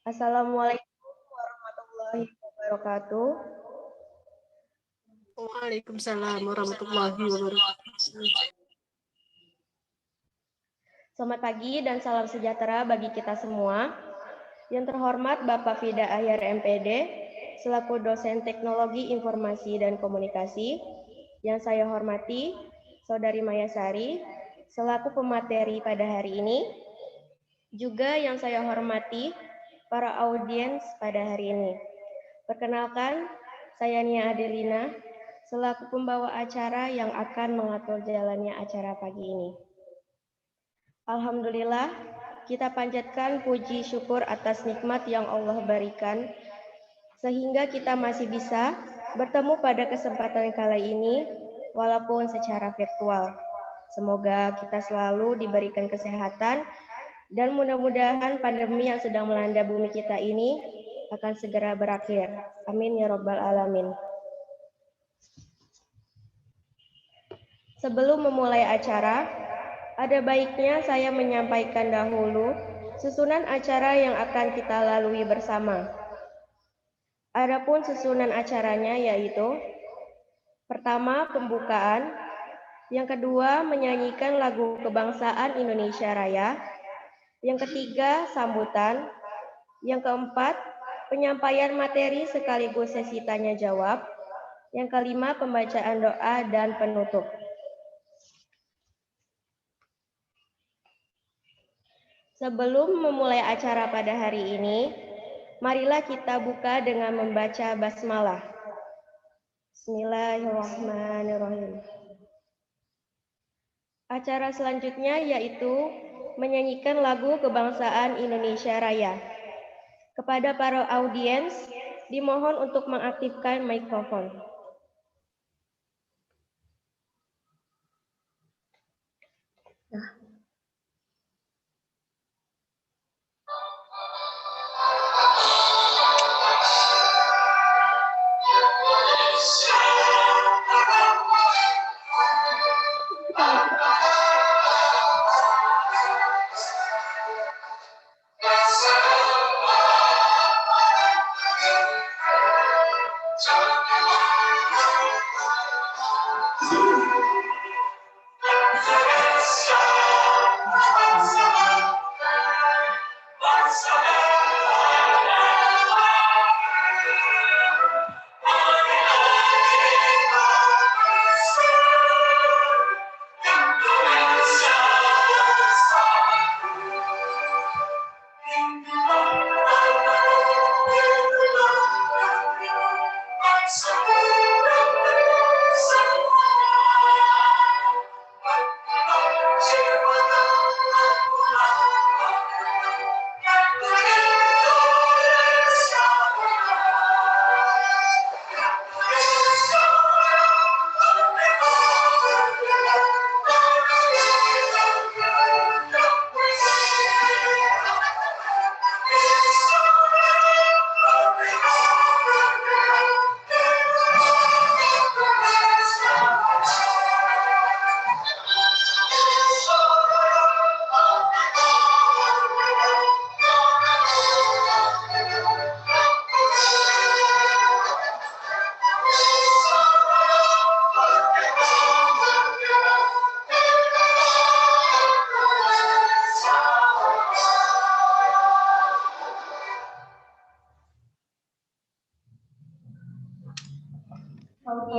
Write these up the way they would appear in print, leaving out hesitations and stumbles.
Assalamualaikum warahmatullahi wabarakatuh. Waalaikumsalam warahmatullahi wabarakatuh. Selamat pagi dan salam sejahtera bagi kita semua. Yang terhormat Bapak Fida Ahyar MPD, selaku dosen Teknologi Informasi dan Komunikasi. Yang saya hormati, Saudari Mayasari, selaku pemateri pada hari ini. Juga yang saya hormati, para audiens pada hari ini. Perkenalkan, saya Nia Adelina, selaku pembawa acara yang akan mengatur jalannya acara pagi ini. Alhamdulillah, kita panjatkan puji syukur atas nikmat yang Allah berikan, sehingga kita masih bisa bertemu pada kesempatan kali ini, walaupun secara virtual. Semoga kita selalu diberikan kesehatan, dan mudah-mudahan pandemi yang sedang melanda bumi kita ini akan segera berakhir. Amin ya Rabbal Alamin. Sebelum memulai acara, ada baiknya saya menyampaikan dahulu susunan acara yang akan kita lalui bersama. Adapun susunan acaranya yaitu pertama pembukaan, yang kedua menyanyikan lagu kebangsaan Indonesia Raya, yang ketiga sambutan, yang keempat penyampaian materi sekaligus sesi tanya jawab, yang kelima pembacaan doa dan penutup. Sebelum memulai acara pada hari ini, marilah kita buka dengan membaca basmalah. Bismillahirrahmanirrahim. Acara selanjutnya yaitu menyanyikan lagu kebangsaan Indonesia Raya. Kepada para audiens, dimohon untuk mengaktifkan mikrofon.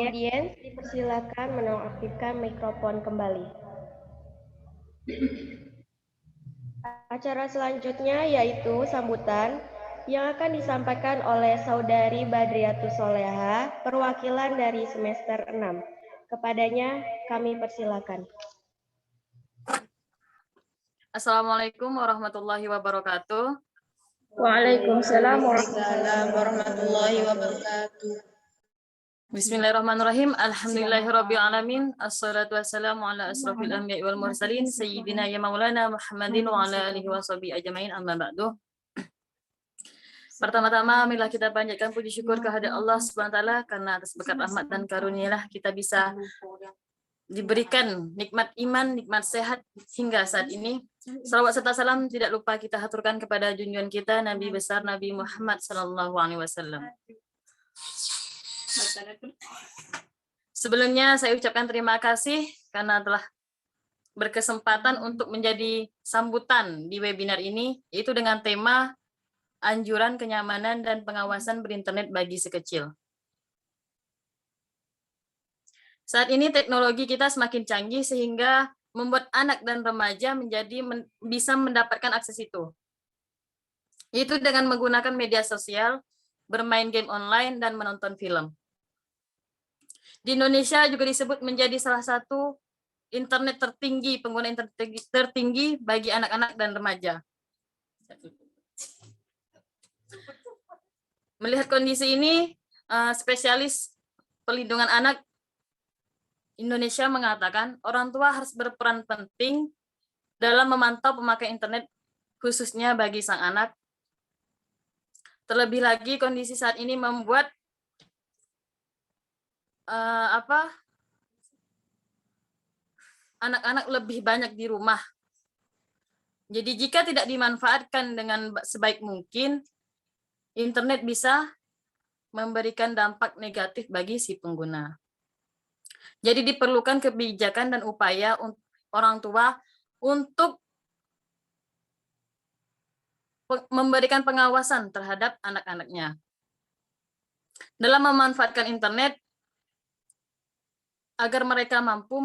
Audiens dipersilakan menonaktifkan mikrofon kembali. Acara selanjutnya yaitu sambutan yang akan disampaikan oleh Saudari Badriatus Soleha, perwakilan dari semester 6. Kepadanya kami persilakan. Assalamualaikum warahmatullahi wabarakatuh. Waalaikumsalam warahmatullahi wabarakatuh. Bismillahirrahmanirrahim. Alhamdulillahirabbil alamin. Assalatu wassalamu ala asrofil anbiya'i wal mursalin sayyidina ya maulana Muhammadin wa ala alihi washabihi ajmain, amma ba'du. Pertama-tama marilah kita panjatkan puji syukur kehadirat Allah Subhanahu wa taala karena atas berkat rahmat dan karunia-Nya kita bisa diberikan nikmat iman, nikmat sehat hingga saat ini. Salawat serta salam tidak lupa kita haturkan kepada junjungan kita Nabi besar Nabi Muhammad SAW. Sebelumnya saya ucapkan terima kasih karena telah berkesempatan untuk menjadi sambutan di webinar ini, yaitu dengan tema anjuran kenyamanan dan pengawasan berinternet bagi si kecil. Saat ini teknologi kita semakin canggih sehingga membuat anak dan remaja bisa mendapatkan akses itu. Itu dengan menggunakan media sosial, bermain game online, dan menonton film. Di Indonesia juga disebut menjadi salah satu internet tertinggi, pengguna internet tertinggi bagi anak-anak dan remaja. Melihat kondisi ini, spesialis perlindungan anak Indonesia mengatakan orang tua harus berperan penting dalam memantau pemakaian internet khususnya bagi sang anak. Terlebih lagi kondisi saat ini membuat anak-anak lebih banyak di rumah. Jadi jika tidak dimanfaatkan dengan sebaik mungkin, internet bisa memberikan dampak negatif bagi si pengguna. Jadi diperlukan kebijakan dan upaya orang tua untuk memberikan pengawasan terhadap anak-anaknya. Dalam memanfaatkan internet, agar mereka mampu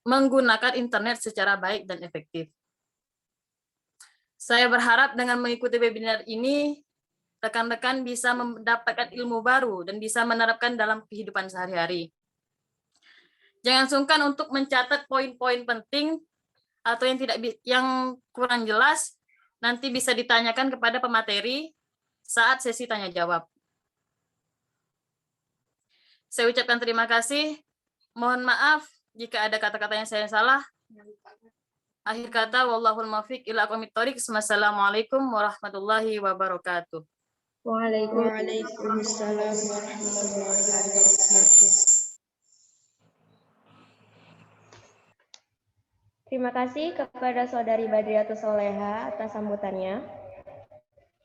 menggunakan internet secara baik dan efektif. Saya berharap dengan mengikuti webinar ini, rekan-rekan bisa mendapatkan ilmu baru dan bisa menerapkan dalam kehidupan sehari-hari. Jangan sungkan untuk mencatat poin-poin penting atau yang kurang jelas, nanti bisa ditanyakan kepada pemateri saat sesi tanya jawab. Saya ucapkan terima kasih. Mohon maaf jika ada kata-kata yang saya salah. Akhir kata, wallahul muwaffiq ila aqwamit thoriq. Wassalamualaikum warahmatullahi wabarakatuh. Waalaikumsalam warahmatullahi wabarakatuh. Terima kasih kepada Saudari Badriatus Soleha atas sambutannya.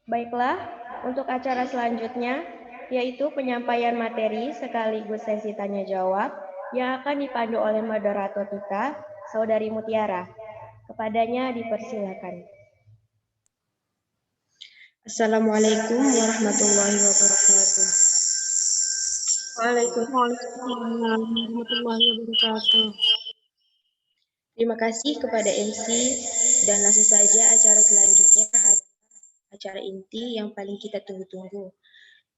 Baiklah, untuk acara selanjutnya, yaitu penyampaian materi sekaligus sesi tanya jawab yang akan dipandu oleh moderator kita, Saudari Mutiara. Kepadanya dipersilakan. Assalamualaikum warahmatullahi wabarakatuh. Waalaikumsalam warahmatullahi wabarakatuh. Terima kasih kepada MC dan langsung saja acara selanjutnya adalah acara inti yang paling kita tunggu-tunggu,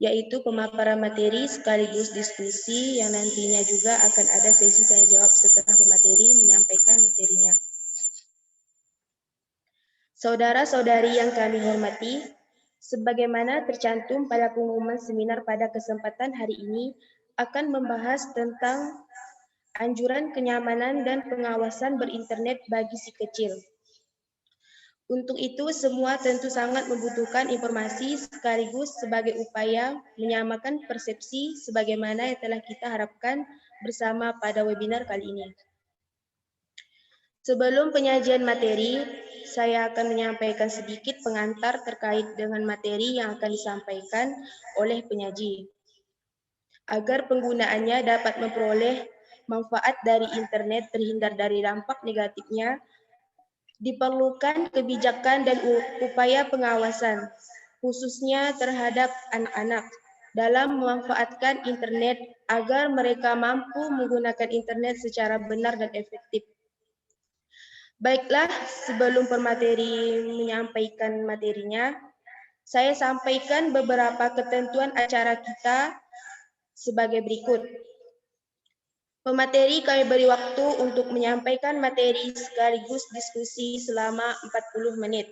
yaitu pemaparan materi sekaligus diskusi yang nantinya juga akan ada sesi tanya jawab setelah pemateri menyampaikan materinya. Saudara-saudari yang kami hormati, sebagaimana tercantum pada pengumuman seminar pada kesempatan hari ini akan membahas tentang anjuran kenyamanan dan pengawasan berinternet bagi si kecil. Untuk itu, semua tentu sangat membutuhkan informasi sekaligus sebagai upaya menyamakan persepsi sebagaimana yang telah kita harapkan bersama pada webinar kali ini. Sebelum penyajian materi, saya akan menyampaikan sedikit pengantar terkait dengan materi yang akan disampaikan oleh penyaji. Agar penggunaannya dapat memperoleh manfaat dari internet terhindar dari dampak negatifnya, diperlukan kebijakan dan upaya pengawasan, khususnya terhadap anak-anak, dalam memanfaatkan internet agar mereka mampu menggunakan internet secara benar dan efektif. Baiklah, sebelum pemateri menyampaikan materinya, saya sampaikan beberapa ketentuan acara kita sebagai berikut. Pemateri kami beri waktu untuk menyampaikan materi sekaligus diskusi selama 40 menit.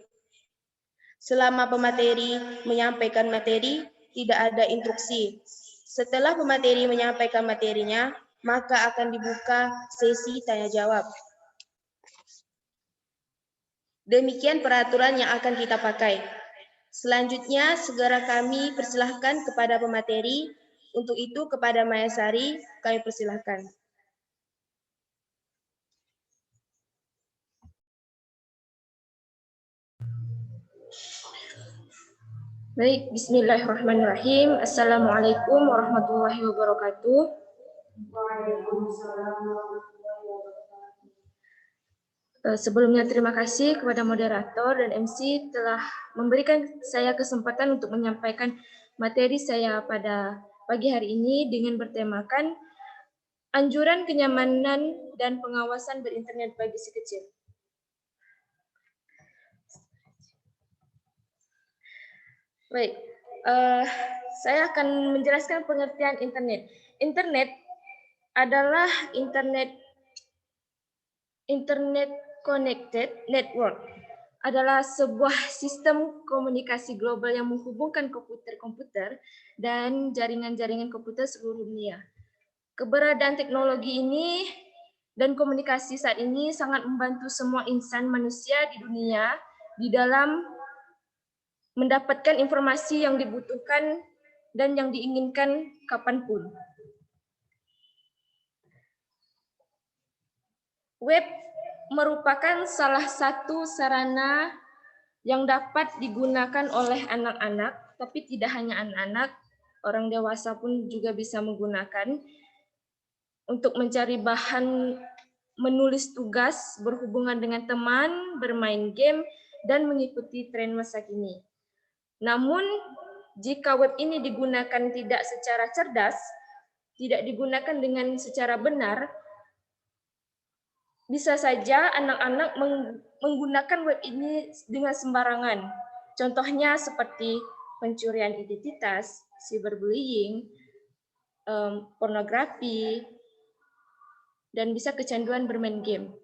Selama pemateri menyampaikan materi, tidak ada instruksi. Setelah pemateri menyampaikan materinya, maka akan dibuka sesi tanya jawab. Demikian peraturan yang akan kita pakai. Selanjutnya, segera kami persilahkan kepada pemateri. Untuk itu, kepada Maya Sari, kami persilahkan. Baik, bismillahirrahmanirrahim. Assalamualaikum warahmatullahi wabarakatuh. Sebelumnya terima kasih kepada moderator dan MC telah memberikan saya kesempatan untuk menyampaikan materi saya pada pagi hari ini dengan bertemakan anjuran kenyamanan dan pengawasan berinternet bagi si kecil. Baik, saya akan menjelaskan pengertian internet. Internet adalah internet connected network adalah sebuah sistem komunikasi global yang menghubungkan komputer-komputer dan jaringan-jaringan komputer seluruh dunia. Keberadaan teknologi ini dan komunikasi saat ini sangat membantu semua insan manusia di dunia di dalam mendapatkan informasi yang dibutuhkan dan yang diinginkan kapanpun. Web merupakan salah satu sarana yang dapat digunakan oleh anak-anak, tapi tidak hanya anak-anak, orang dewasa pun juga bisa menggunakan untuk mencari bahan, menulis tugas, berhubungan dengan teman, bermain game, dan mengikuti tren masa kini. Namun, jika web ini digunakan tidak secara cerdas, tidak digunakan dengan secara benar, bisa saja anak-anak menggunakan web ini dengan sembarangan. Contohnya seperti pencurian identitas, cyberbullying, pornografi, dan bisa kecanduan bermain game.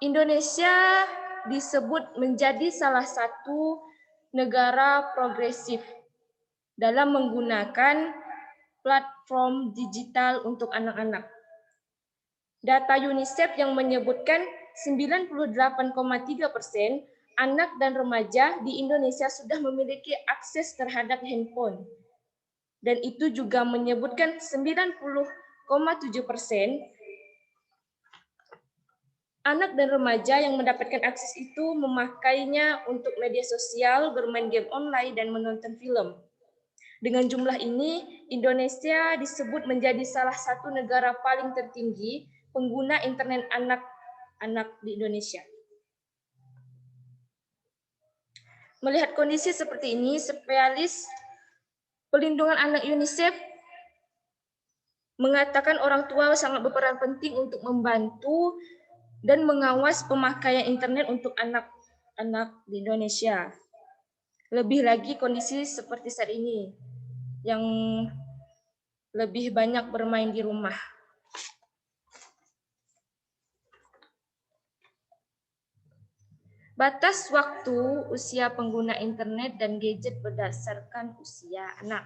Indonesia disebut menjadi salah satu negara progresif dalam menggunakan platform digital untuk anak-anak. Data UNICEF yang menyebutkan 98,3% anak dan remaja di Indonesia sudah memiliki akses terhadap handphone. Dan itu juga menyebutkan 90,7% anak dan remaja yang mendapatkan akses itu memakainya untuk media sosial, bermain game online, dan menonton film. Dengan jumlah ini, Indonesia disebut menjadi salah satu negara paling tertinggi pengguna internet anak-anak di Indonesia. Melihat kondisi seperti ini, spesialis pelindungan anak UNICEF mengatakan orang tua sangat berperan penting untuk membantu dan mengawas pemakaian internet untuk anak-anak di Indonesia. Lebih lagi kondisi seperti saat ini, yang lebih banyak bermain di rumah. Batas waktu usia pengguna internet dan gadget berdasarkan usia anak.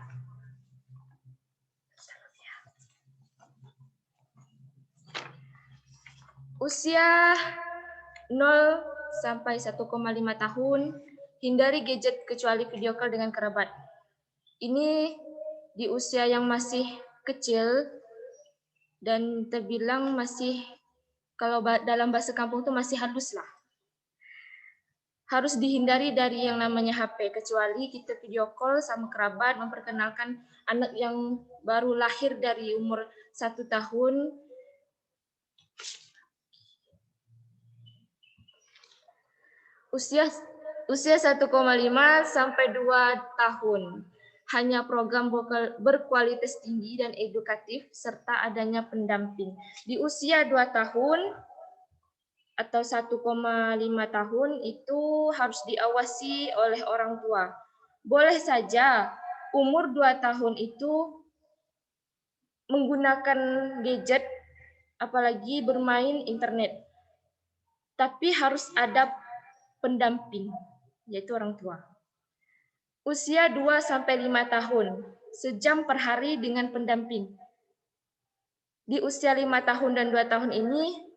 Usia 0 sampai 1,5 tahun, hindari gadget kecuali video call dengan kerabat. Ini di usia yang masih kecil dan terbilang masih, kalau dalam bahasa kampung itu masih halus lah. Harus dihindari dari yang namanya HP, kecuali kita video call sama kerabat, memperkenalkan anak yang baru lahir dari umur 1 tahun, usia 1,5 sampai 2 tahun. Hanya program berkualitas tinggi dan edukatif serta adanya pendamping. Di usia 2 tahun atau 1,5 tahun itu harus diawasi oleh orang tua. Boleh saja umur 2 tahun itu menggunakan gadget, apalagi bermain internet. Tapi harus ada pendamping, yaitu orang tua. Usia 2-5 tahun, sejam per hari dengan pendamping. Di usia 5 tahun dan 2 tahun ini,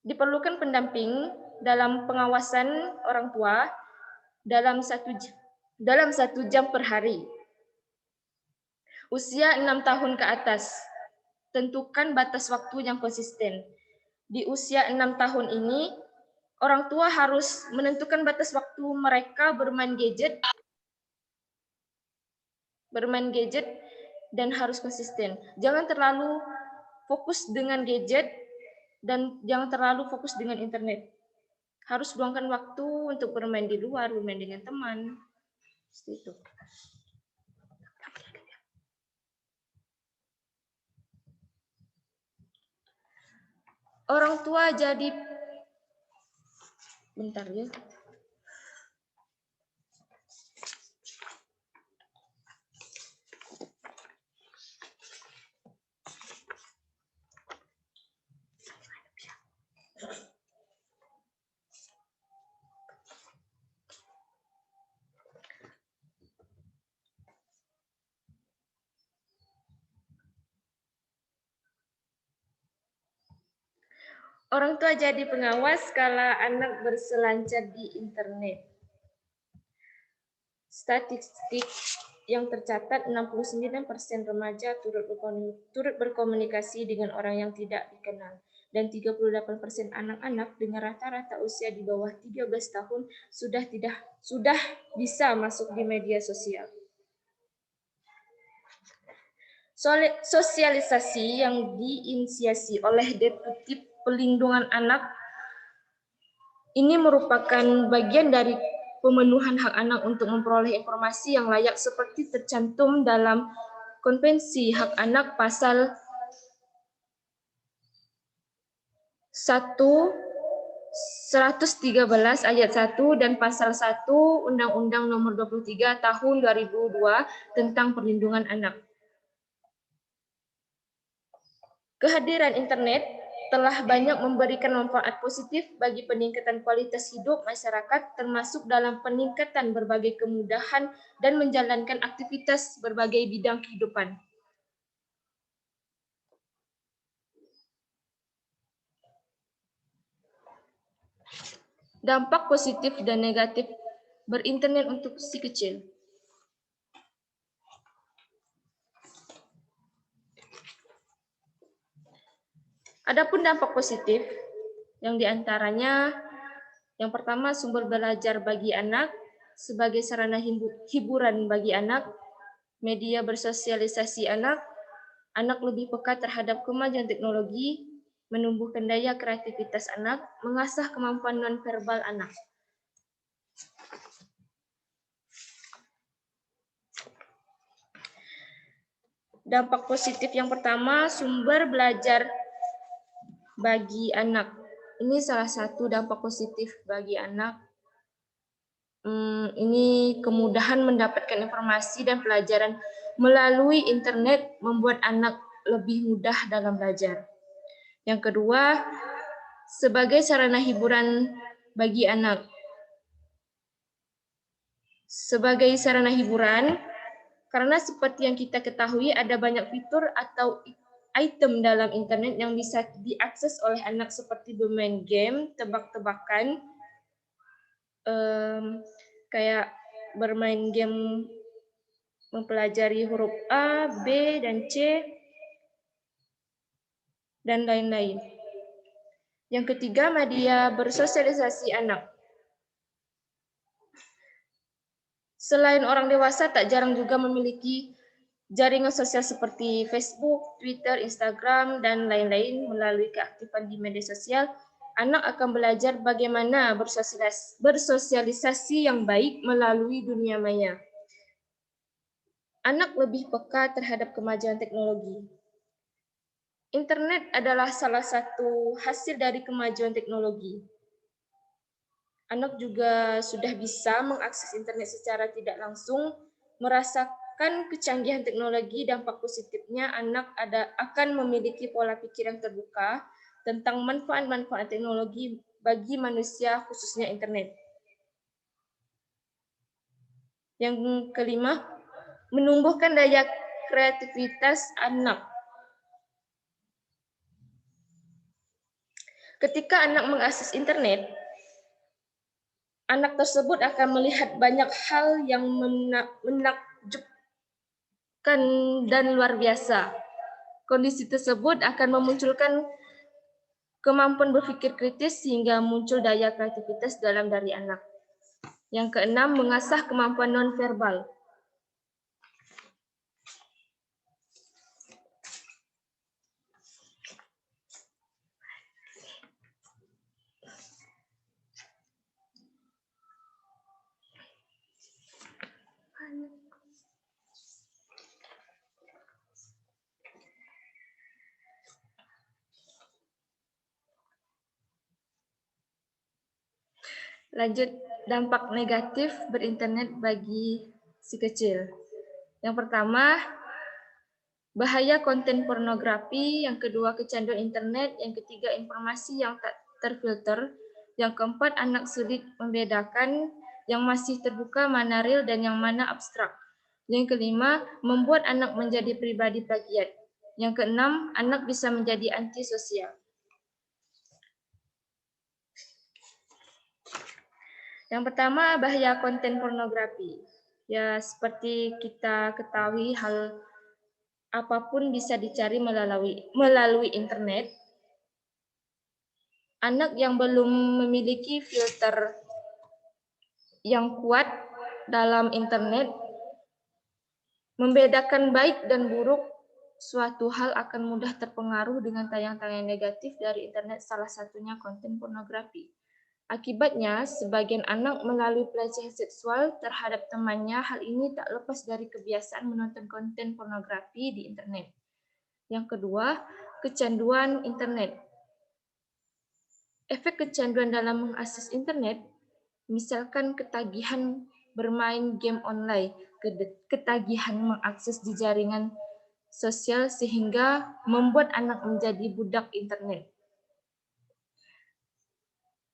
diperlukan pendamping dalam pengawasan orang tua dalam 1 jam per hari. Usia 6 tahun ke atas, tentukan batas waktu yang konsisten. Di usia 6 tahun ini, orang tua harus menentukan batas waktu mereka bermain gadget dan harus konsisten. Jangan terlalu fokus dengan gadget dan jangan terlalu fokus dengan internet. Harus luangkan waktu untuk bermain di luar, bermain dengan teman. Seperti itu. Orang tua jadi bentar ya. Orang tua jadi pengawas kala anak berselancar di internet. Statistik yang tercatat 69% remaja turut berkomunikasi dengan orang yang tidak dikenal dan 38% anak-anak dengan rata-rata usia di bawah 13 tahun sudah bisa masuk di media sosial. Sosialisasi yang diinisiasi oleh Deputi Pelindungan Anak ini merupakan bagian dari pemenuhan hak anak untuk memperoleh informasi yang layak seperti tercantum dalam Konvensi Hak Anak Pasal 113 ayat 1 dan Pasal 1 Undang-Undang Nomor 23 Tahun 2002 tentang Perlindungan Anak. Kehadiran internet telah banyak memberikan manfaat positif bagi peningkatan kualitas hidup masyarakat, termasuk dalam peningkatan berbagai kemudahan dan menjalankan aktivitas berbagai bidang kehidupan. Dampak positif dan negatif berinternet untuk si kecil. Adapun dampak positif, yang diantaranya yang pertama sumber belajar bagi anak, sebagai sarana hiburan bagi anak, media bersosialisasi anak lebih peka terhadap kemajuan teknologi, menumbuhkan daya kreativitas anak, mengasah kemampuan nonverbal anak. Dampak positif yang pertama, sumber belajar bagi anak. Ini salah satu dampak positif bagi anak. Ini kemudahan mendapatkan informasi dan pelajaran melalui internet membuat anak lebih mudah dalam belajar. Yang kedua, sebagai sarana hiburan bagi anak. Sebagai sarana hiburan, karena seperti yang kita ketahui ada banyak fitur atau item dalam internet yang bisa diakses oleh anak seperti bermain game, tebak-tebakan, kayak bermain game mempelajari huruf A, B, dan C, dan lain-lain. Yang ketiga, media bersosialisasi anak. Selain orang dewasa, tak jarang juga memiliki jaringan sosial seperti Facebook, Twitter, Instagram, dan lain-lain. Melalui keaktifan di media sosial, anak akan belajar bagaimana bersosialisasi yang baik melalui dunia maya. Anak lebih peka terhadap kemajuan teknologi. Internet adalah salah satu hasil dari kemajuan teknologi. Anak juga sudah bisa mengakses internet secara tidak langsung, merasakan kecanggihan teknologi. Dampak positifnya anak akan memiliki pola pikir yang terbuka tentang manfaat-manfaat teknologi bagi manusia, khususnya internet. Yang kelima, menumbuhkan daya kreativitas anak. Ketika anak mengakses internet, anak tersebut akan melihat banyak hal yang menakjubkan dan luar biasa. Kondisi tersebut akan memunculkan kemampuan berpikir kritis sehingga muncul daya kreativitas dalam diri anak. Yang keenam, mengasah kemampuan nonverbal. Lanjut, dampak negatif berinternet bagi si kecil. Yang pertama, bahaya konten pornografi. Yang kedua, kecanduan internet. Yang ketiga, informasi yang tak terfilter. Yang keempat, anak sulit membedakan yang masih terbuka mana real dan yang mana abstrak. Yang kelima, membuat anak menjadi pribadi plagiat. Yang keenam, anak bisa menjadi antisosial. Yang pertama, bahaya konten pornografi. Ya, seperti kita ketahui, hal apapun bisa dicari melalui internet. Anak yang belum memiliki filter yang kuat dalam internet, membedakan baik dan buruk suatu hal akan mudah terpengaruh dengan tayang-tayang negatif dari internet, salah satunya konten pornografi. Akibatnya, sebagian anak melalui pelecehan seksual terhadap temannya. Hal ini tak lepas dari kebiasaan menonton konten pornografi di internet. Yang kedua, kecanduan internet. Efek kecanduan dalam mengakses internet, misalkan ketagihan bermain game online, ketagihan mengakses di jaringan sosial sehingga membuat anak menjadi budak internet.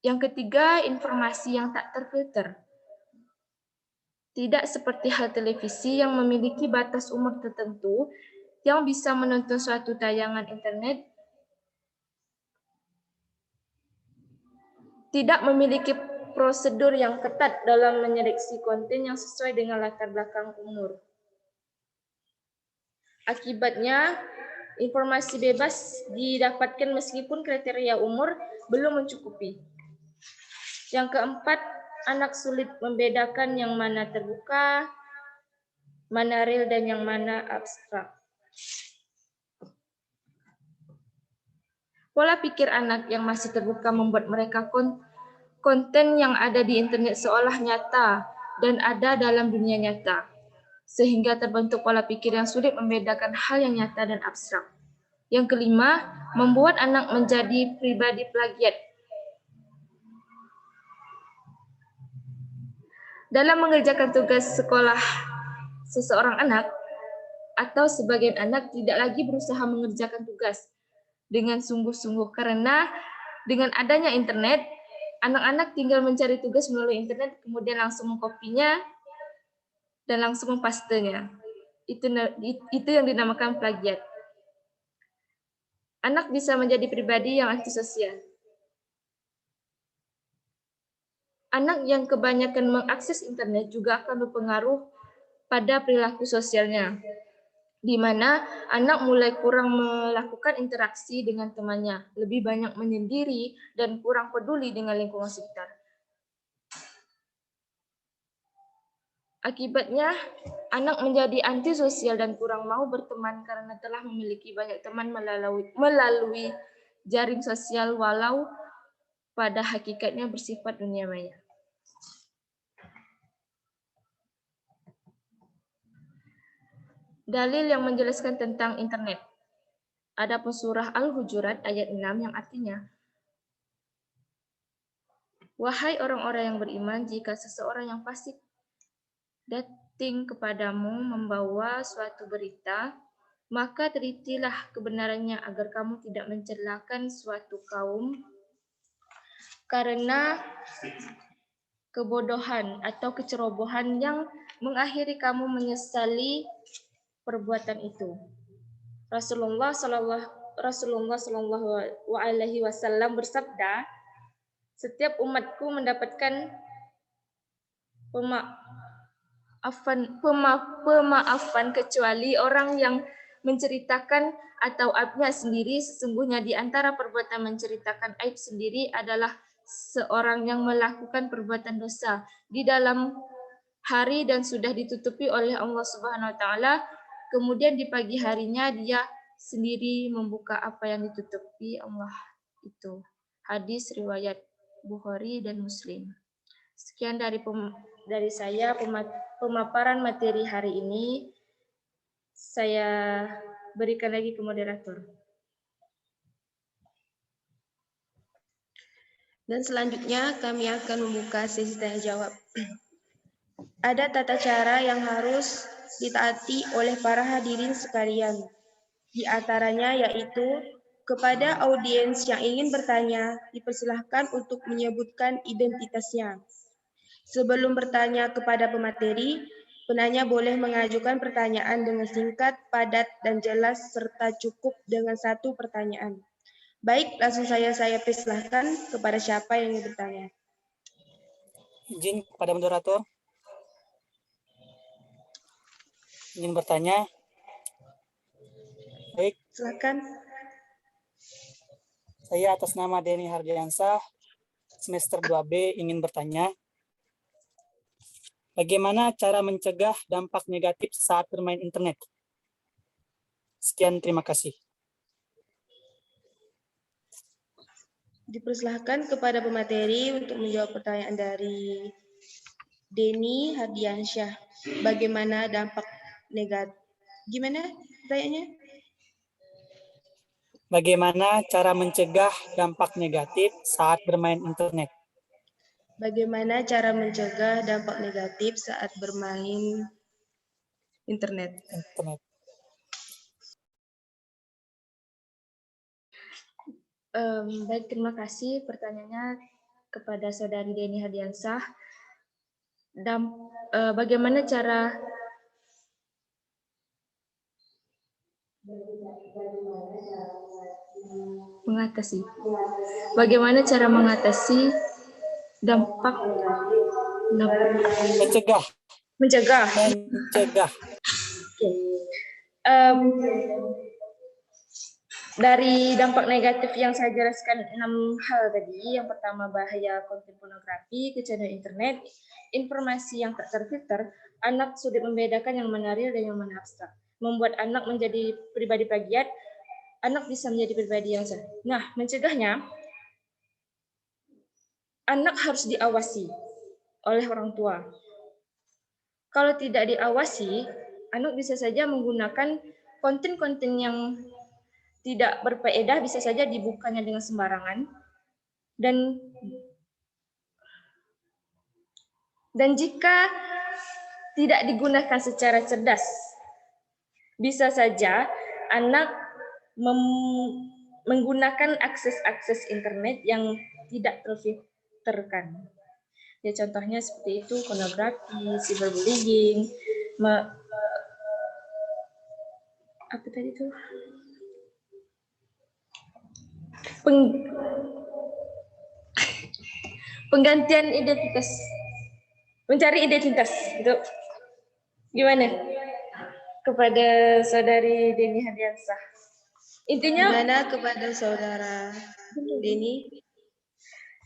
Yang ketiga, informasi yang tak terfilter. Tidak seperti hal televisi yang memiliki batas umur tertentu, yang bisa menonton suatu tayangan internet tidak memiliki prosedur yang ketat dalam menyeleksi konten yang sesuai dengan latar belakang umur. Akibatnya, informasi bebas didapatkan meskipun kriteria umur belum mencukupi. Yang keempat, anak sulit membedakan yang mana terbuka, mana real, dan yang mana abstrak. Pola pikir anak yang masih terbuka membuat mereka konten yang ada di internet seolah nyata dan ada dalam dunia nyata, sehingga terbentuk pola pikir yang sulit membedakan hal yang nyata dan abstrak. Yang kelima, membuat anak menjadi pribadi plagiat. Dalam mengerjakan tugas sekolah, seseorang anak atau sebagian anak tidak lagi berusaha mengerjakan tugas dengan sungguh-sungguh karena dengan adanya internet, anak-anak tinggal mencari tugas melalui internet, kemudian langsung mengkopinya dan langsung mempastenya. Itu yang dinamakan plagiat. Anak bisa menjadi pribadi yang antisosial. Anak yang kebanyakan mengakses internet juga akan berpengaruh pada perilaku sosialnya, di mana anak mulai kurang melakukan interaksi dengan temannya, lebih banyak menyendiri dan kurang peduli dengan lingkungan sekitar. Akibatnya, anak menjadi antisosial dan kurang mau berteman karena telah memiliki banyak teman melalui jaring sosial walau pada hakikatnya bersifat dunia maya. Dalil yang menjelaskan tentang internet. Adapun surah Al-Hujurat ayat 6 yang artinya, wahai orang-orang yang beriman, jika seseorang yang fasik datang kepadamu membawa suatu berita, maka telitilah kebenarannya agar kamu tidak mencelakan suatu kaum karena kebodohan atau kecerobohan yang mengakhiri kamu menyesali perbuatan itu. Rasulullah Shallallahu Alaihi Wasallam bersabda, setiap umatku mendapatkan pemaafan kecuali orang yang menceritakan atau aibnya sendiri. Sesungguhnya di antara perbuatan menceritakan aib sendiri adalah seorang yang melakukan perbuatan dosa di dalam hari dan sudah ditutupi oleh Allah Subhanahu wa taala, kemudian di pagi harinya dia sendiri membuka apa yang ditutupi Allah. Itu hadis riwayat Bukhari dan Muslim. Sekian dari saya pemaparan materi hari ini. Saya berikan lagi ke moderator. Dan selanjutnya kami akan membuka sesi tanya jawab. Ada tata cara yang harus ditaati oleh para hadirin sekalian. Di antaranya yaitu kepada audiens yang ingin bertanya, dipersilahkan untuk menyebutkan identitasnya. Sebelum bertanya kepada pemateri, penanya boleh mengajukan pertanyaan dengan singkat, padat, dan jelas, serta cukup dengan satu pertanyaan. Baik, langsung saya persilahkan kepada siapa yang ingin bertanya. Izin kepada moderator. Ingin bertanya. Baik. Silakan. Saya atas nama Denny Hardiansah, semester 2B, ingin bertanya. Bagaimana cara mencegah dampak negatif saat bermain internet? Sekian, terima kasih. Dipersilahkan kepada pemateri untuk menjawab pertanyaan dari Denny Hardiansyah. Bagaimana dampak negatif? Gimana pertanyaannya? Bagaimana cara mencegah dampak negatif saat bermain internet? Bagaimana cara mencegah dampak negatif saat bermain internet? Baik, terima kasih pertanyaannya kepada saudari Denny Hardiansah. Bagaimana cara mengatasi dampak mencegah. Dari dampak negatif yang saya jelaskan 6 hal tadi, yang pertama bahaya konten pornografi, kecanduan internet, informasi yang tak terfilter, anak sulit membedakan yang mana real dan yang mana abstrak, membuat anak menjadi pribadi plagiat, anak bisa menjadi pribadi yang salah. Nah, mencegahnya, anak harus diawasi oleh orang tua. Kalau tidak diawasi, anak bisa saja menggunakan konten-konten yang tidak berfaedah, bisa saja dibukanya dengan sembarangan, dan jika tidak digunakan secara cerdas, bisa saja anak menggunakan akses internet yang tidak terfilterkan. Ya, contohnya seperti itu, pornografi, cyberbullying, apa tadi itu? Penggantian identitas, mencari identitas, itu gimana? Kepada saudari Denny Hardiansah. Intinya gimana kepada saudara Denny?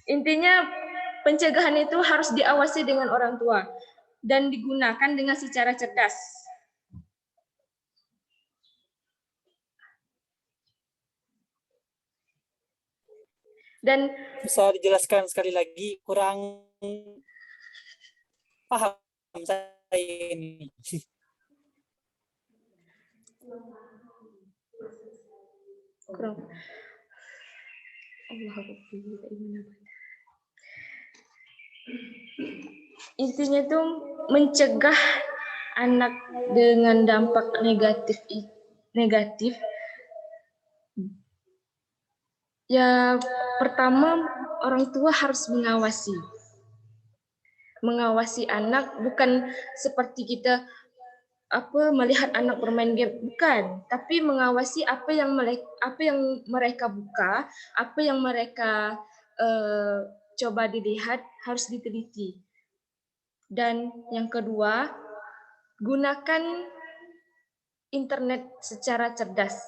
Intinya pencegahan itu harus diawasi dengan orang tua dan digunakan dengan secara cerdas. Dan bisa dijelaskan sekali lagi, kurang paham saya ini. Intinya itu mencegah anak dengan dampak negatif. Ya, pertama orang tua harus mengawasi anak, bukan seperti kita melihat anak bermain game, bukan, tapi mengawasi apa yang mereka buka, apa yang mereka coba dilihat, harus diteliti. Dan yang kedua, gunakan internet secara cerdas.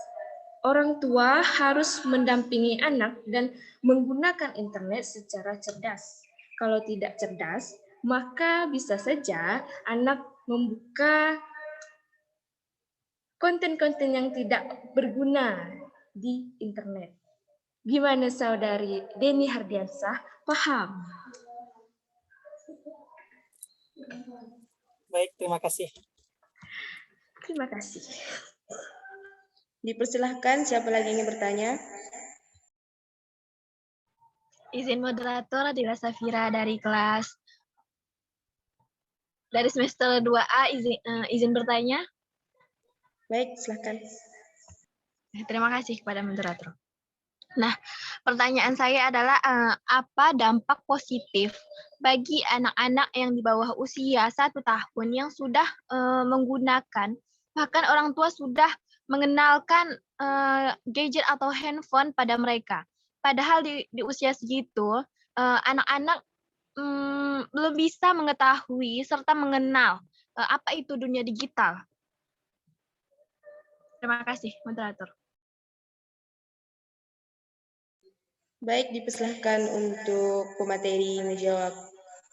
Orang tua harus mendampingi anak dan menggunakan internet secara cerdas. Kalau tidak cerdas, maka bisa saja anak membuka konten-konten yang tidak berguna di internet. Gimana saudari Deni Hardiansah? Paham? Baik, terima kasih. Terima kasih. Dipersilahkan siapa lagi yang ingin bertanya? Izin moderator Adila Safira dari semester 2A izin bertanya. Baik, silakan. Terima kasih kepada moderator. Nah, pertanyaan saya adalah apa dampak positif bagi anak-anak yang di bawah usia 1 tahun yang sudah menggunakan, bahkan orang tua sudah mengenalkan gadget atau handphone pada mereka. Padahal di usia segitu, anak-anak belum bisa mengetahui serta mengenal apa itu dunia digital. Terima kasih, moderator. Baik, dipersilahkan untuk pemateri menjawab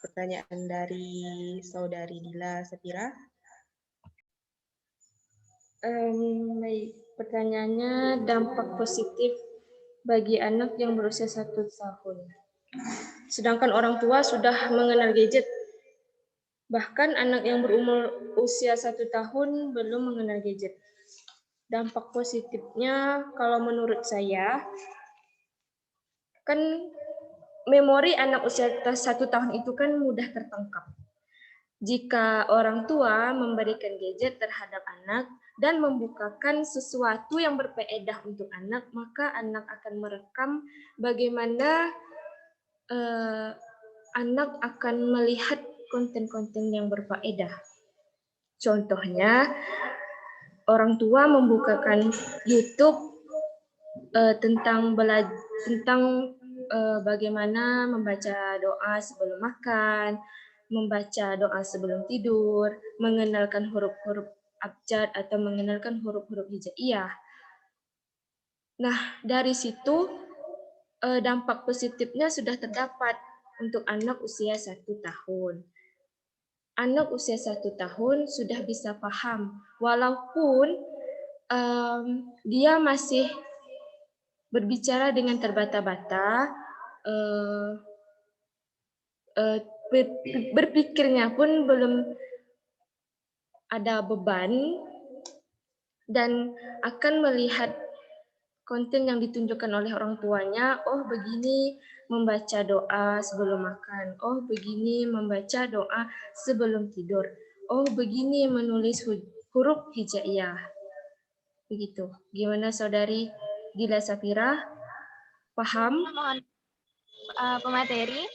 pertanyaan dari saudari Dila Safira. Baik, pertanyaannya dampak positif bagi anak yang berusia 1 tahun. Sedangkan orang tua sudah mengenal gadget. Bahkan anak yang berumur usia 1 tahun belum mengenal gadget. Dampak positifnya kalau menurut saya, kan memori anak usia 1 tahun itu kan mudah tertangkap. Jika orang tua memberikan gadget terhadap anak dan membukakan sesuatu yang berfaedah untuk anak, maka anak akan merekam bagaimana anak akan melihat konten-konten yang berfaedah. Contohnya, orang tua membukakan YouTube tentang bagaimana membaca doa sebelum makan, membaca doa sebelum tidur, mengenalkan huruf-huruf abjad atau mengenalkan huruf-huruf hijaiyah. Nah, dari situ dampak positifnya sudah terdapat untuk anak usia 1 tahun. Anak usia 1 tahun sudah bisa paham, walaupun dia masih berbicara dengan terbata-bata, berpikirnya pun belum ada beban, dan akan melihat konten yang ditunjukkan oleh orang tuanya. Oh, begini membaca doa sebelum makan. Oh, begini membaca doa sebelum tidur. Oh, begini menulis huruf hijaiyah. Begitu. Gimana saudari Dila Safira? Paham? Mohon pemateri,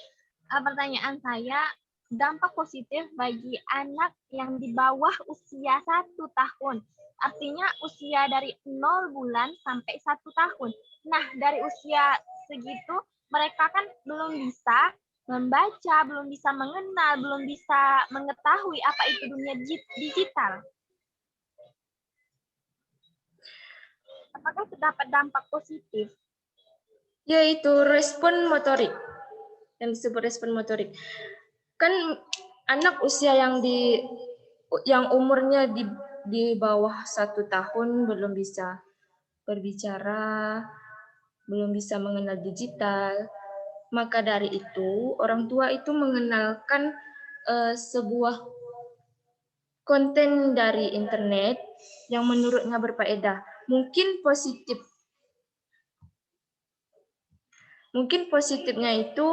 pertanyaan saya, dampak positif bagi anak yang di bawah usia 1 tahun. Artinya usia dari 0 bulan sampai 1 tahun. Nah, dari usia segitu, mereka kan belum bisa membaca, belum bisa mengenal, belum bisa mengetahui apa itu dunia digital. Apakah terdapat dampak positif? Yaitu respon motorik. Yang disebut respon motorik. Kan anak usia yang umurnya di bawah 1 tahun belum bisa berbicara, belum bisa mengenal digital. Maka dari itu, orang tua itu mengenalkan sebuah konten dari internet yang menurutnya berfaedah. Mungkin positifnya itu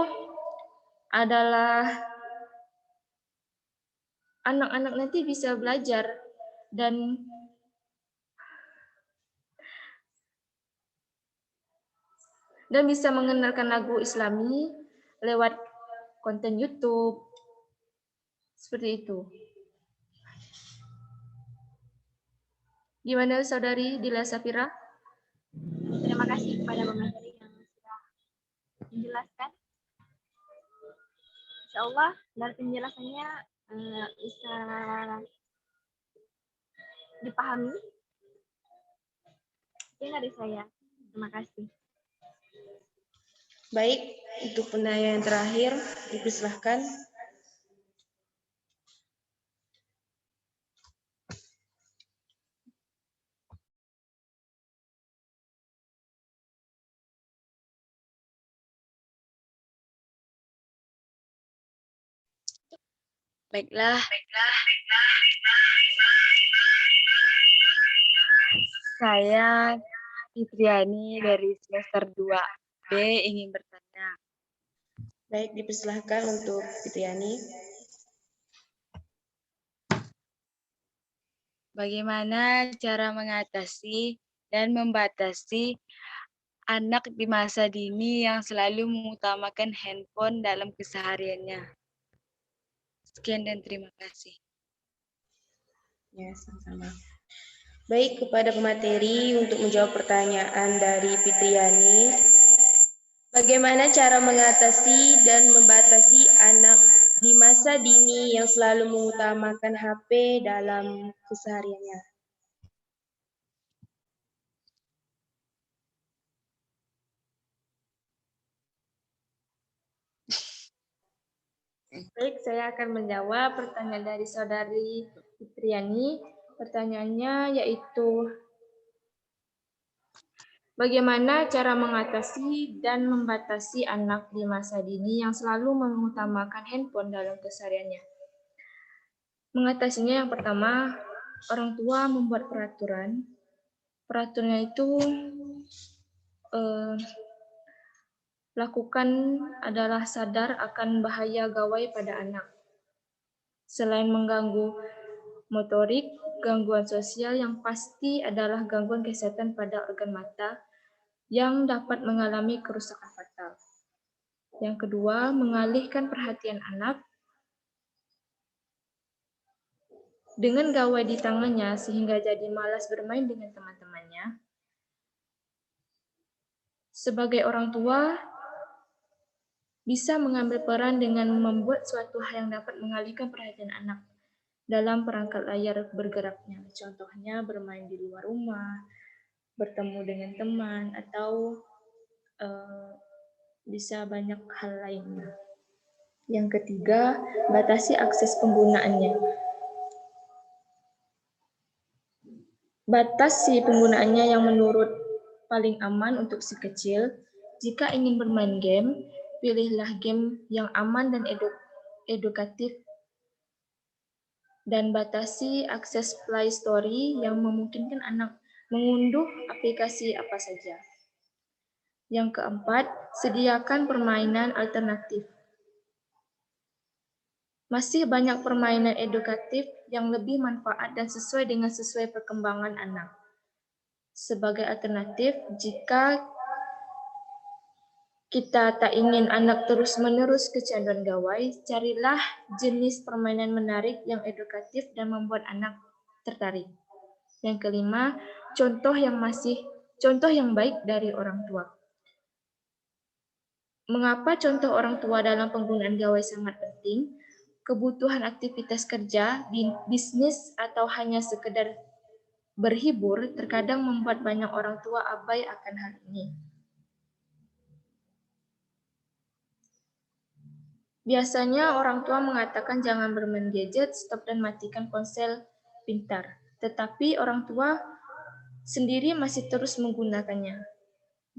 adalah anak-anak nanti bisa belajar dan bisa mengenalkan lagu Islami lewat konten YouTube. Seperti itu. Gimana saudari Dila Safira? Terima kasih kepada pemateri yang sudah menjelaskan. Insya Allah dari penjelasannya bisa dipahami Sekian dari saya. Terima kasih. Baik, untuk penanya yang terakhir, dipersilahkan. Baiklah, saya Fitriani dari semester 2B ingin bertanya. Baik, dipersilahkan untuk Fitriani. Bagaimana cara mengatasi dan membatasi anak di masa dini yang selalu mengutamakan handphone dalam kesehariannya? Sekian dan terima kasih. Ya, sama-sama. Baik, kepada pemateri untuk menjawab pertanyaan dari Fitriani. Bagaimana cara mengatasi dan membatasi anak di masa dini yang selalu mengutamakan HP dalam kesehariannya? Baik, saya akan menjawab pertanyaan dari saudari Fitriani. Pertanyaannya yaitu, bagaimana cara mengatasi dan membatasi anak di masa dini yang selalu mengutamakan handphone dalam kesehariannya? Mengatasinya yang pertama, orang tua membuat peraturan. Peraturannya itu lakukan adalah sadar akan bahaya gawai pada anak. Selain mengganggu motorik, gangguan sosial yang pasti adalah gangguan kesehatan pada organ mata yang dapat mengalami kerusakan fatal. Yang kedua, mengalihkan perhatian anak dengan gawai di tangannya sehingga jadi malas bermain dengan teman-temannya. Sebagai orang tua, bisa mengambil peran dengan membuat suatu hal yang dapat mengalihkan perhatian anak dalam perangkat layar bergeraknya. Contohnya bermain di luar rumah, bertemu dengan teman, atau bisa banyak hal lainnya. Yang ketiga, batasi akses penggunaannya. Batasi penggunaannya yang menurut paling aman untuk si kecil. Jika ingin bermain game, pilihlah game yang aman dan edukatif, dan batasi akses Play Store yang memungkinkan anak mengunduh aplikasi apa saja. Yang keempat, sediakan permainan alternatif. Masih banyak permainan edukatif yang lebih manfaat dan sesuai dengan perkembangan anak. Sebagai alternatif, jika kita tak ingin anak terus-menerus kecanduan gawai, carilah jenis permainan menarik yang edukatif dan membuat anak tertarik. Yang kelima, contoh yang baik dari orang tua. Mengapa contoh orang tua dalam penggunaan gawai sangat penting? Kebutuhan aktivitas kerja, bisnis, atau hanya sekedar berhibur terkadang membuat banyak orang tua abai akan hal ini. Biasanya orang tua mengatakan jangan bermain gadget, stop dan matikan ponsel pintar. Tetapi orang tua sendiri masih terus menggunakannya.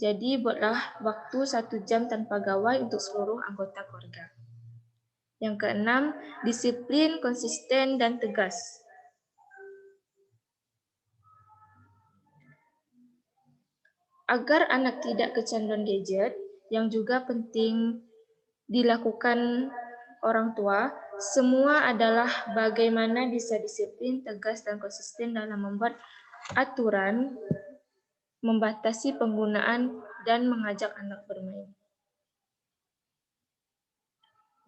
Jadi buatlah waktu 1 jam tanpa gawai untuk seluruh anggota keluarga. Yang keenam, disiplin, konsisten, dan tegas. Agar anak tidak kecanduan gadget, yang juga penting dilakukan orang tua, semua adalah bagaimana bisa disiplin, tegas, dan konsisten dalam membuat aturan, membatasi penggunaan, dan mengajak anak bermain.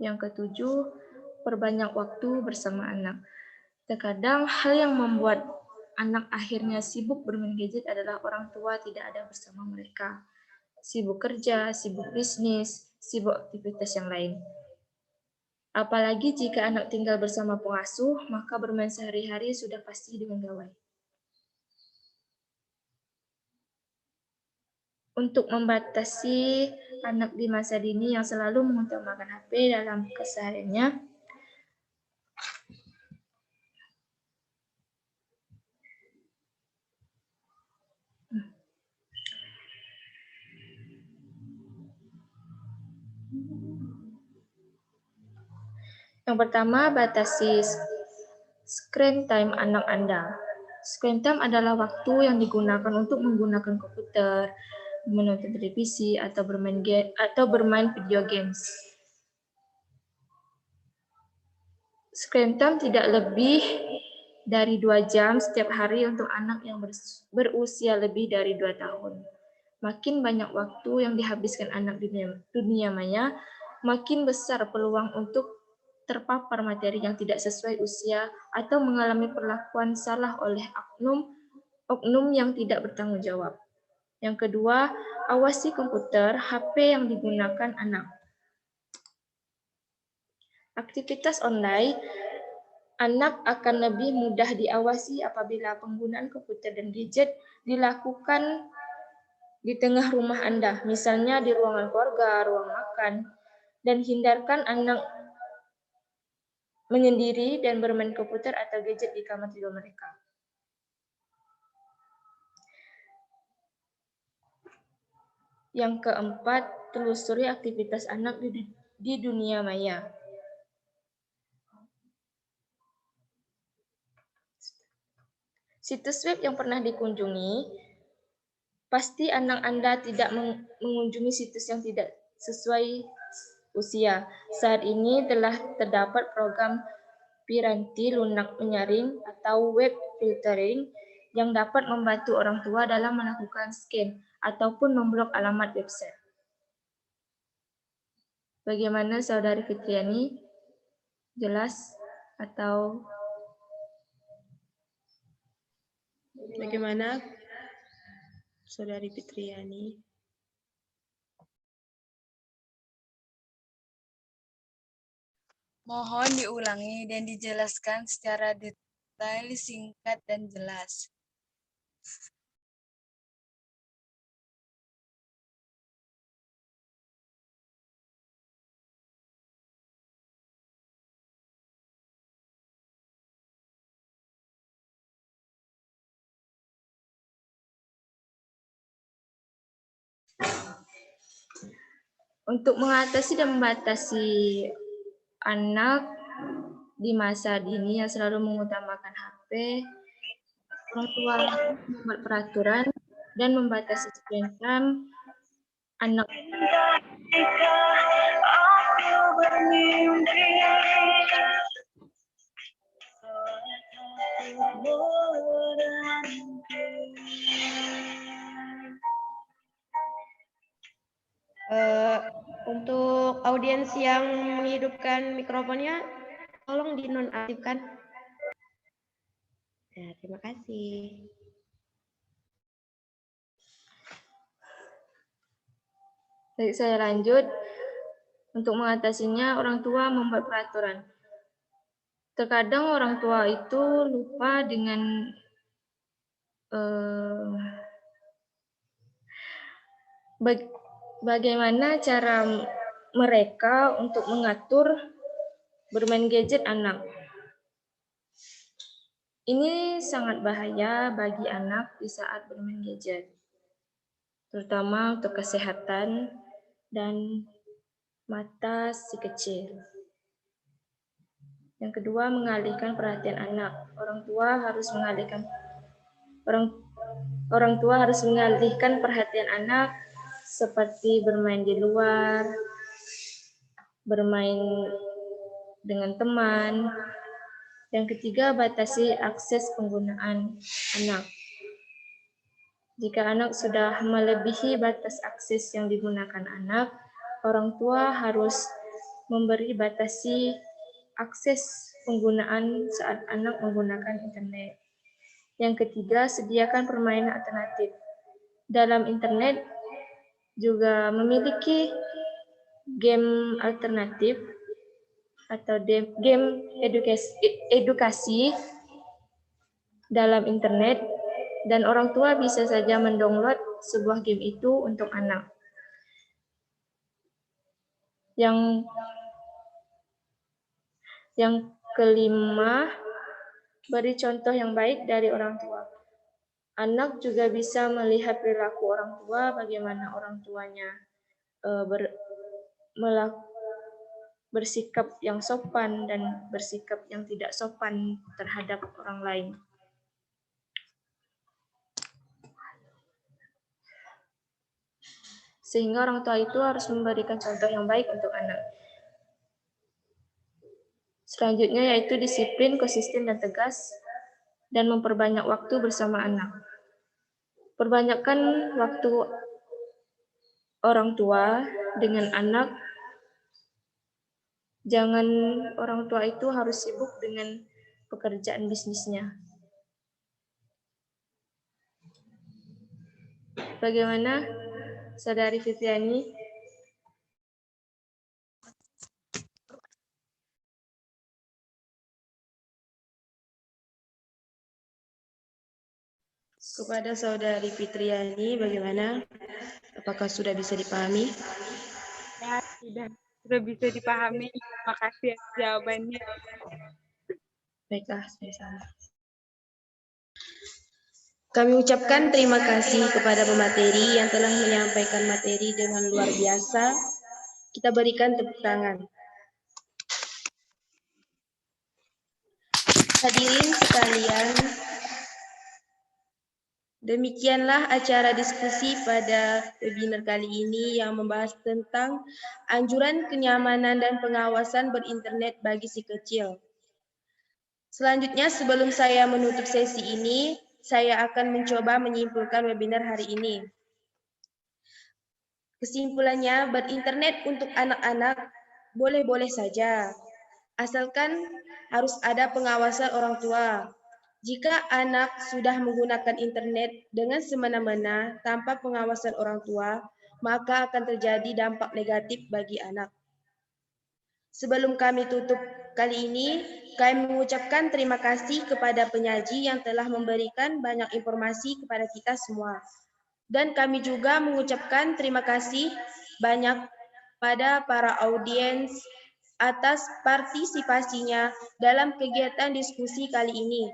Yang ketujuh, perbanyak waktu bersama anak. Terkadang hal yang membuat anak akhirnya sibuk bermain gadget adalah orang tua tidak ada bersama mereka. Sibuk kerja, sibuk bisnis, sibuk aktivitas yang lain. Apalagi jika anak tinggal bersama pengasuh, maka bermain sehari-hari sudah pasti dengan gawai. untuk membatasi anak di masa dini yang selalu mengutamakan HP dalam kesehariannya. Yang pertama, batasi screen time anak Anda. Screen time adalah waktu yang digunakan untuk menggunakan komputer, menonton televisi, atau bermain video games. Screen time tidak lebih dari 2 jam setiap hari untuk anak yang berusia lebih dari 2 tahun. Makin banyak waktu yang dihabiskan anak di dunia maya, makin besar peluang untuk terpapar materi yang tidak sesuai usia atau mengalami perlakuan salah oleh oknum yang tidak bertanggung jawab. Yang kedua, awasi komputer, HP yang digunakan anak. Aktivitas online, anak akan lebih mudah diawasi apabila penggunaan komputer dan gadget dilakukan di tengah rumah Anda, misalnya di ruangan keluarga, ruang makan, dan hindarkan anak menyendiri dan bermain komputer atau gadget di kamar tidur mereka. Yang keempat, telusuri aktivitas anak di dunia maya. Situs web yang pernah dikunjungi, pasti anak Anda tidak mengunjungi situs yang tidak sesuai usia. Saat ini telah terdapat program piranti lunak menyaring atau web filtering yang dapat membantu orang tua dalam melakukan scan ataupun memblok alamat website. Bagaimana Saudari Fitriani? Jelas atau bagaimana Saudari Fitriani? Mohon diulangi dan dijelaskan secara detail, singkat, dan jelas. Untuk mengatasi dan membatasi anak di masa dini yang selalu mengutamakan HP, orang tua membuat peraturan dan membatasi screen time anak. Untuk audiens yang menghidupkan mikrofonnya, tolong dinonaktifkan. Ya, terima kasih. Baik, saya lanjut. Untuk mengatasinya, orang tua membuat peraturan. Terkadang orang tua itu lupa dengan bagaimana cara mereka untuk mengatur bermain gadget anak. Ini sangat bahaya bagi anak di saat bermain gadget, terutama untuk kesehatan dan mata si kecil. Yang kedua, mengalihkan perhatian anak. Orang tua harus mengalihkan perhatian anak seperti bermain di luar, bermain dengan teman. Yang ketiga, batasi akses penggunaan anak. Jika anak sudah melebihi batas akses yang digunakan anak, orang tua harus memberi batasi akses penggunaan saat anak menggunakan internet. Yang ketiga, sediakan permainan alternatif. Dalam internet juga memiliki game alternatif atau game edukasi dalam internet, dan orang tua bisa saja mendownload sebuah game itu untuk anak. Yang kelima, beri contoh yang baik dari orang tua. Anak juga bisa melihat perilaku orang tua, bagaimana orang tuanya bersikap yang sopan dan bersikap yang tidak sopan terhadap orang lain. Sehingga orang tua itu harus memberikan contoh yang baik untuk anak. Selanjutnya yaitu disiplin, konsisten, dan tegas, dan memperbanyak waktu bersama anak. Perbanyakkan waktu orang tua dengan anak. Jangan orang tua itu harus sibuk dengan pekerjaan bisnisnya. Bagaimana, Saudari Fitriani? Kepada Saudari Fitriani, bagaimana? Apakah sudah bisa dipahami? Ya, sudah bisa dipahami. Terima kasih atas jawabannya. Baiklah, sama-sama. Kami ucapkan terima kasih kepada pemateri yang telah menyampaikan materi dengan luar biasa. Kita berikan tepuk tangan. Hadirin sekalian, demikianlah acara diskusi pada webinar kali ini yang membahas tentang anjuran kenyamanan dan pengawasan berinternet bagi si kecil. Selanjutnya, sebelum saya menutup sesi ini, saya akan mencoba menyimpulkan webinar hari ini. Kesimpulannya, berinternet untuk anak-anak boleh-boleh saja, asalkan harus ada pengawasan orang tua. Jika anak sudah menggunakan internet dengan semena-mena tanpa pengawasan orang tua, maka akan terjadi dampak negatif bagi anak. Sebelum kami tutup kali ini, kami mengucapkan terima kasih kepada penyaji yang telah memberikan banyak informasi kepada kita semua. Dan kami juga mengucapkan terima kasih banyak pada para audiens atas partisipasinya dalam kegiatan diskusi kali ini.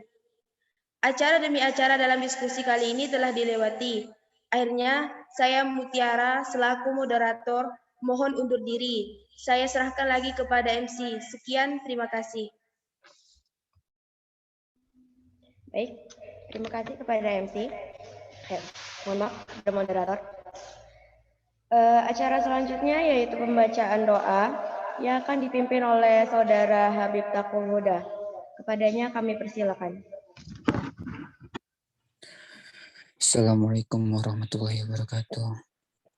Acara demi acara dalam diskusi kali ini telah dilewati. Akhirnya, saya Mutiara selaku moderator mohon undur diri. Saya serahkan lagi kepada MC. Sekian, terima kasih. Baik, terima kasih kepada MC. Mohon maaf, kepada moderator. Acara selanjutnya yaitu pembacaan doa yang akan dipimpin oleh Saudara Habib Taqul Huda. Kepadanya kami persilakan. Assalamualaikum warahmatullahi wabarakatuh.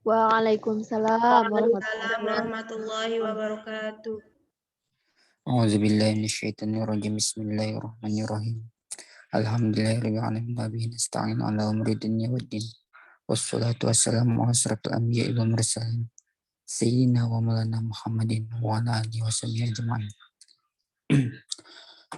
Waalaikumsalam warahmatullahi wabarakatuh. A'udzubillahi minasyaitonirrajim. Bismillahirrahmanirrahim. Alhamdulillahirabbil alamin wa bihi nasta'in 'ala umuri dunya waddin. Wassalatu wassalamu 'ala asyrafil anbiya'i wal mursalin. Sayyidina wa maulana Muhammadin wa 'ala alihi washabihi ajma'in.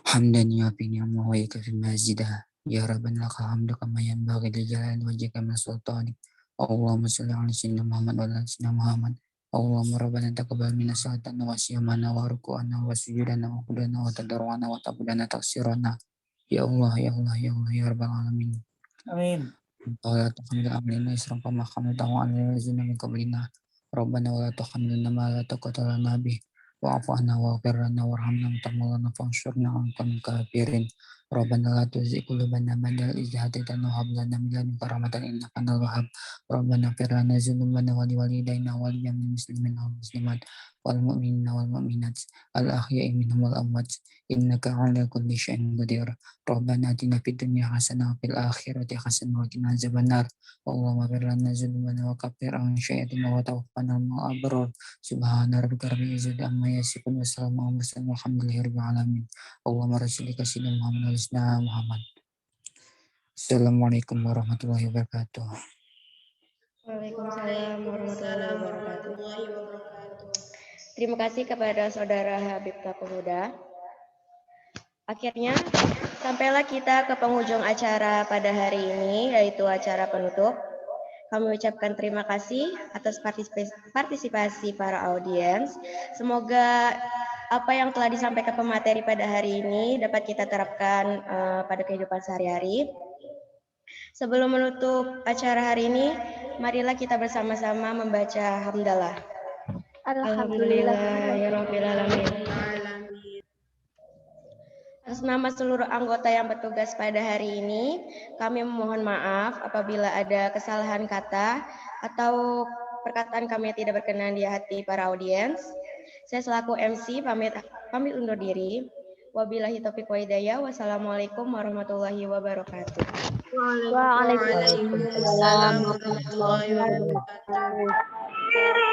Hamdan yu'afi ni'amahu wa yakfi mazidah. Ya Rabbana lakal hamdu kama yanbaghi li jalali wajhika min sultanik. Allahumma shalli 'ala sayyidina Muhammad wa 'ala sayyidina Muhammad. Allahumma rabbana taqabbal minna salatana wa siyamana wa ruku'ana wa sujudana wa qudana wa tadarruana wa taqabbana taksirana. Ya Allah, ya Allah, ya Allah, ya Rabbal alamin. Amin. Wa la tahmil alaina isran kama hamaltahu 'ala allazina min qablina. Rabbana wa la tahmilna ma la taqata lana bih. Wa'fu 'anna waghfir lana warhamna anta maulana fansurna 'alal qawmil kafirin. Rabbana la tuzigh qulubana ba'da idh hadaytana wa hab lana min ladunka rahmatan innaka antal wahhab. Rabbana ighfir lana dzunubana wa liwalidayna wal jamil muslimina wal muslimat wal mu'minina wal mu'minat al ahya'i minhum wal amwat innaka 'ala kulli syai'in qadir. Rabbana atina fid dunya hasanah wa fil akhirati hasanah wa qina adzabannar. Allahumma ighfir lana dzunubana wa kaffir 'an sayyi'atina wa tawaffana ma'al abrar. Subhana rabbika rabbil izzati amma yasifun wa salamun 'alal mursalin walhamdulillahi rabbil alamin. Allahumma rasulika sayyidina Muhammad Muhammad. Assalamualaikum warahmatullahi wabarakatuh. Waalaikumsalam warahmatullahi wabarakatuh. Terima kasih kepada Saudara Habib Taqul Huda. Akhirnya, sampailah kita ke penghujung acara pada hari ini, yaitu acara penutup. Kami ucapkan terima kasih atas partisipasi para audiens. Semoga apa yang telah disampaikan pemateri pada hari ini dapat kita terapkan pada kehidupan sehari-hari. Sebelum menutup acara hari ini, marilah kita bersama-sama membaca hamdalah. Alhamdulillahirabbil alamin. Atas nama seluruh anggota yang bertugas pada hari ini, kami memohon maaf apabila ada kesalahan kata atau perkataan kami yang tidak berkenan di hati para audiens. Saya selaku MC pamit undur diri. Wabillahi taufiq wa hidayah. Wassalamualaikum warahmatullahi wabarakatuh. Waalaikumsalam warahmatullahi wabarakatuh.